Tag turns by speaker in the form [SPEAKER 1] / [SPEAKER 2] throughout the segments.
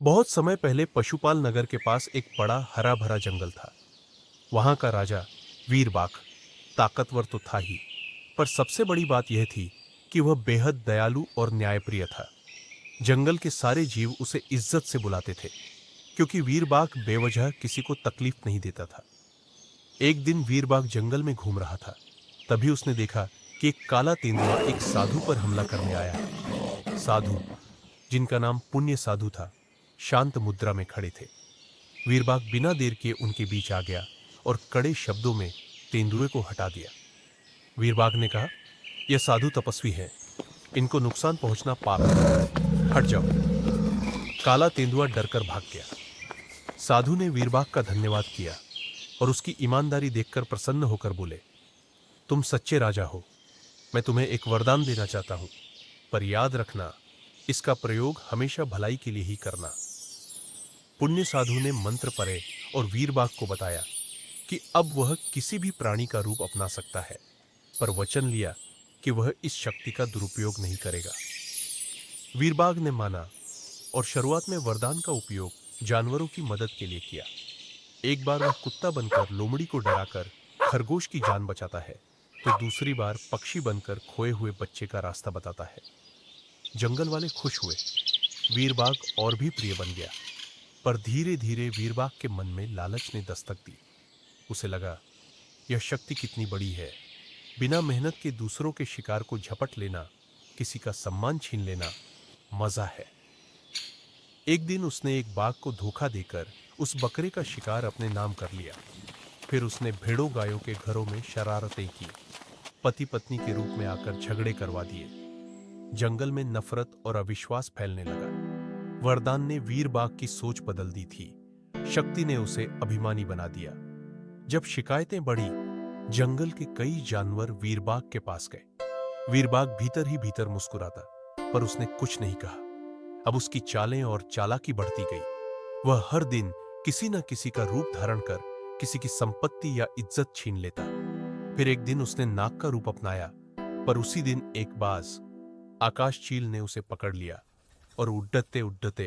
[SPEAKER 1] बहुत समय पहले पशुपाल नगर के पास एक बड़ा हरा भरा जंगल था। वहां का राजा वीरबाक ताकतवर तो था ही, पर सबसे बड़ी बात यह थी कि वह बेहद दयालु और न्यायप्रिय था। जंगल के सारे जीव उसे इज्जत से बुलाते थे, क्योंकि वीरबाक बेवजह किसी को तकलीफ नहीं देता था। एक दिन वीरबाग जंगल में घूम रहा था। तभी उसने देखा कि एक काला तेंदुआ एक साधु पर हमला करने आया है। साधु, जिनका नाम पुण्य साधु था, शांत मुद्रा में खड़े थे। वीरबाग बिना देर किए उनके बीच आ गया और कड़े शब्दों में तेंदुए को हटा दिया। वीरबाग ने कहा, यह साधु तपस्वी है, इनको नुकसान पहुंचना पाप है, हट जाओ। काला तेंदुआ डरकर भाग गया। साधु ने वीरबाग का धन्यवाद किया और उसकी ईमानदारी देखकर प्रसन्न होकर बोले, तुम सच्चे राजा हो। मैं तुम्हें एक वरदान देना चाहता हूं, पर याद रखना, इसका प्रयोग हमेशा भलाई के लिए ही करना। पुण्य साधु ने मंत्र पढ़े और वीरबाग को बताया कि अब वह किसी भी प्राणी का रूप अपना सकता है, पर वचन लिया कि वह इस शक्ति का दुरुपयोग नहीं करेगा। वीरबाग ने माना और शुरुआत में वरदान का उपयोग जानवरों की मदद के लिए किया। एक बार वह कुत्ता बनकर लोमड़ी को डराकर खरगोश की जान बचाता है, तो दूसरी बार पक्षी बनकर खोए हुए बच्चे का रास्ता बताता है। जंगल वाले खुश हुए। वीरबाग और भी प्रिय बन गया। पर धीरे धीरे वीरबाग के मन में लालच ने दस्तक दी। उसे लगा, यह शक्ति कितनी बड़ी है। बिना मेहनत के दूसरों के शिकार को झपट लेना, किसी का सम्मान छीन लेना, मजा है। एक दिन उसने एक बाघ को धोखा देकर उस बकरे का शिकार अपने नाम कर लिया। फिर उसने भेड़ों गायों के घरों में शरारतें की, पति पत्नी के रूप में आकर झगड़े करवा दिए। जंगल में नफरत और अविश्वास फैलने लगा। वरदान ने वीरबाग की सोच बदल दी थी। शक्ति ने उसे अभिमानी बना दिया। जब शिकायतें बढ़ी, जंगल के कई जानवर वीरबाग के पास गए। वीरबाग भीतर ही भीतर मुस्कुराता, पर उसने कुछ नहीं कहा। अब उसकी चालें और चालाकी बढ़ती गई। वह हर दिन किसी न किसी का रूप धारण कर किसी की संपत्ति या इज्जत छीन लेता। फिर एक दिन उसने नाग का रूप अपनाया, पर उसी दिन एक बाज आकाश चील ने उसे पकड़ लिया और उड्डते उड्डते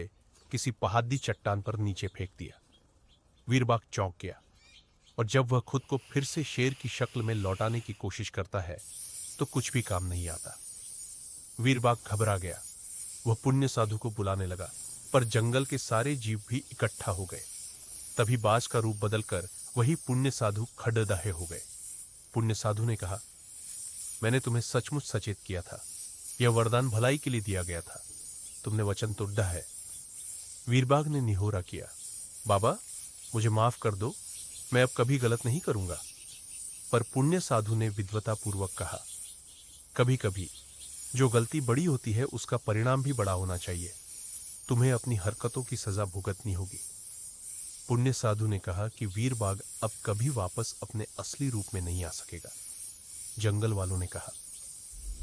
[SPEAKER 1] किसी पहाड़ी चट्टान पर नीचे फेंक दिया। वीरबाग चौंक गया, और जब वह खुद को फिर से शेर की शक्ल में लौटाने की कोशिश करता है, तो कुछ भी काम नहीं आता। वीरबाग घबरा गया। वह पुण्य साधु को बुलाने लगा, पर जंगल के सारे जीव भी इकट्ठा हो गए। तभी बाज का रूप बदलकर वही पुण्य साधु खड़दहे हो गए। पुण्य साधु ने कहा, मैंने तुम्हें सचमुच सचेत किया था। यह वरदान भलाई के लिए दिया गया था। तुमने वचन तोड़ा है। वीरबाग ने निहोरा किया, बाबा, मुझे माफ कर दो, मैं अब कभी गलत नहीं करूंगा। पर पुण्य साधु ने विद्वतापूर्वक कहा, कभी कभी जो गलती बड़ी होती है उसका परिणाम भी बड़ा होना चाहिए। तुम्हें अपनी हरकतों की सजा भुगतनी होगी। पुण्य साधु ने कहा कि वीरबाग अब कभी वापस अपने असली रूप में नहीं आ सकेगा। जंगल वालों ने कहा,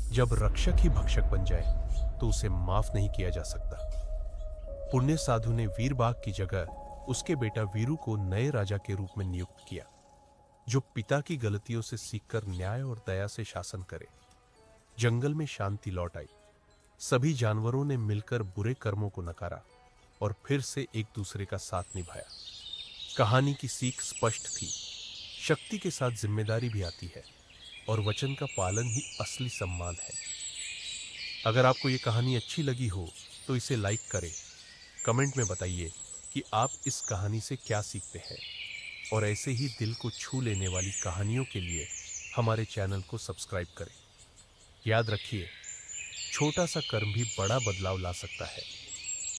[SPEAKER 1] जब रक्षक ही भक्षक बन जाए तो उसे माफ नहीं किया जा सकता। पुण्य साधु ने वीरबाग की जगह उसके बेटा वीरू को नए राजा के रूप में नियुक्त किया, जो पिता की गलतियों से सीखकर न्याय और दया से शासन करे। जंगल में शांति लौट आई। सभी जानवरों ने मिलकर बुरे कर्मों को नकारा और फिर से एक दूसरे का साथ निभाया। कहानी की सीख स्पष्ट थी, शक्ति के साथ जिम्मेदारी भी आती है, और वचन का पालन ही असली सम्मान है। अगर आपको ये कहानी अच्छी लगी हो तो इसे लाइक करें, कमेंट में बताइए कि आप इस कहानी से क्या सीखते हैं, और ऐसे ही दिल को छू लेने वाली कहानियों के लिए हमारे चैनल को सब्सक्राइब करें। याद रखिए, छोटा सा कर्म भी बड़ा बदलाव ला सकता है।